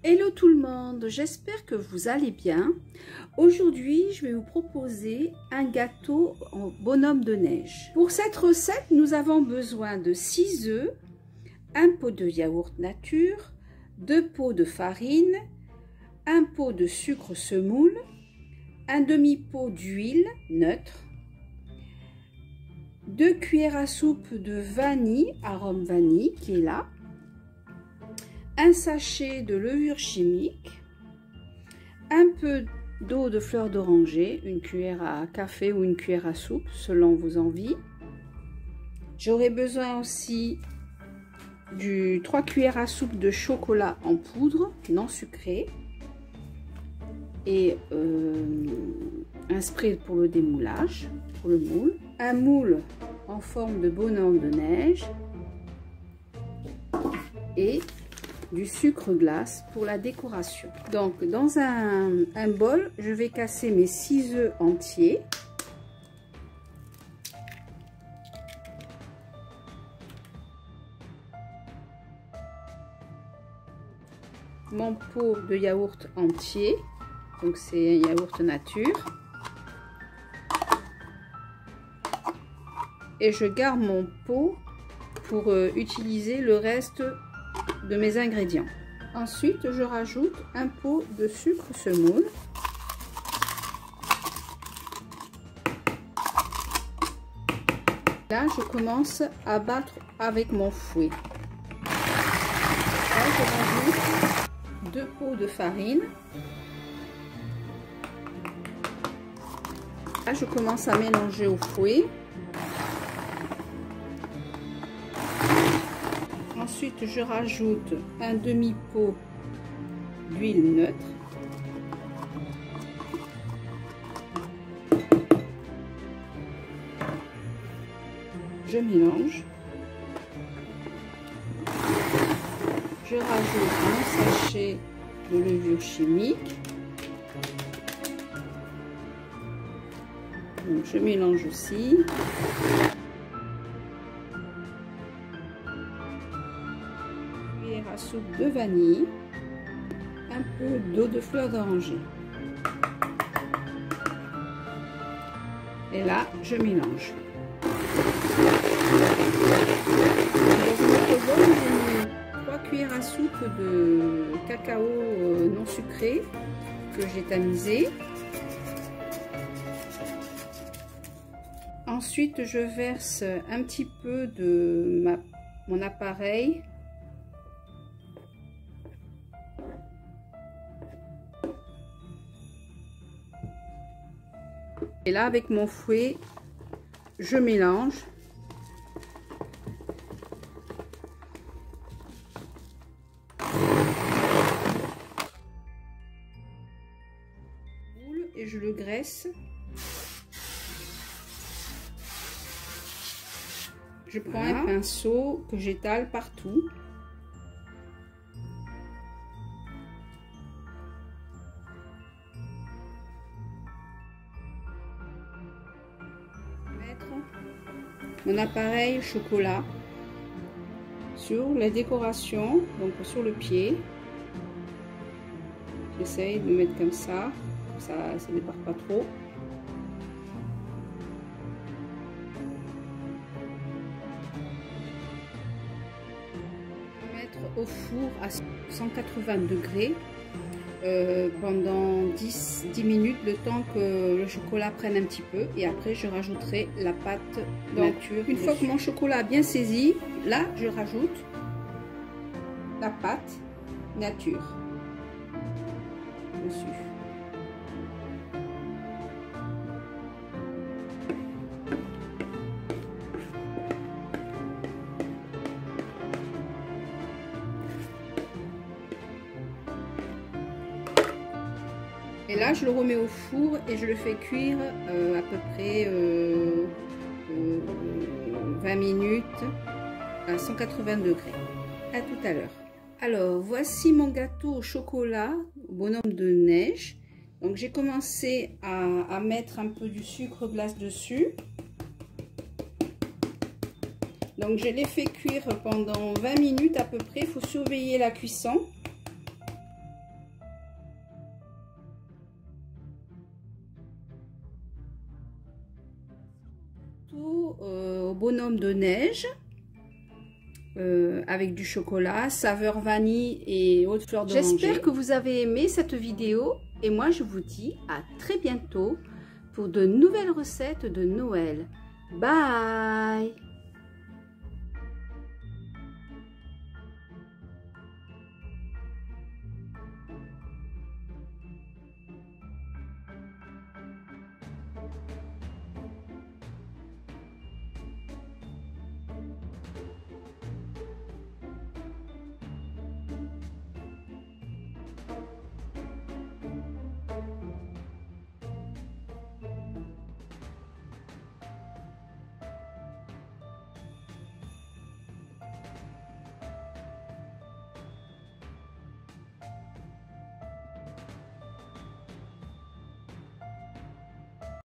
Hello tout le monde, j'espère que vous allez bien. Aujourd'hui, je vais vous proposer un gâteau en bonhomme de neige. Pour cette recette, nous avons besoin de 6 œufs, un pot de yaourt nature, 2 pots de farine, un pot de sucre semoule, un demi-pot d'huile neutre, 2 cuillères à soupe de vanille, arôme vanille qui est là, un sachet de levure chimique, un peu d'eau de fleur d'oranger, une cuillère à café ou une cuillère à soupe selon vos envies. J'aurai besoin aussi du 3 cuillères à soupe de chocolat en poudre non sucré et un spray pour le démoulage, pour le moule, un moule en forme de bonhomme de neige et du sucre glace pour la décoration. Donc dans un bol, je vais casser mes 6 œufs entiers. Mon pot de yaourt entier, donc c'est un yaourt nature. Et je garde mon pot pour utiliser le reste de mes ingrédients. Ensuite, je rajoute un pot de sucre semoule. Là, je commence à battre avec mon fouet. Là, je rajoute 2 pots de farine. Là, je commence à mélanger au fouet. Ensuite, je rajoute un demi-pot d'huile neutre. Je mélange. Je rajoute un sachet de levure chimique. Donc, je mélange aussi. À soupe de vanille, un peu d'eau de fleur d'oranger. Et là, je mélange. Dans une autre bol, j'ai mis 3 cuillères à soupe de cacao non sucré que j'ai tamisé. Ensuite, je verse un petit peu de mon appareil . Et là, avec mon fouet, je mélange. Et je le graisse. Je prends un pinceau que j'étale partout. Mon appareil chocolat sur les décorations, donc sur le pied. J'essaye de mettre comme ça ne départ pas trop. Mettre au four à 180 degrés pendant 10 minutes, le temps que le chocolat prenne un petit peu, et après je rajouterai la pâte nature. Une fois que mon chocolat a bien saisi, là je rajoute la pâte nature dessus. Et là, je le remets au four et je le fais cuire à peu près 20 minutes à 180 degrés. À tout à l'heure. Alors, voici mon gâteau au chocolat, au bonhomme de neige. Donc, j'ai commencé à mettre un peu du sucre glace dessus. Donc, je l'ai fait cuire pendant 20 minutes à peu près. Il faut surveiller la cuisson. bonhomme de neige avec du chocolat, saveur vanille et haute fleur d'oranger. J'espère que vous avez aimé cette vidéo et moi je vous dis à très bientôt pour de nouvelles recettes de Noël. Bye!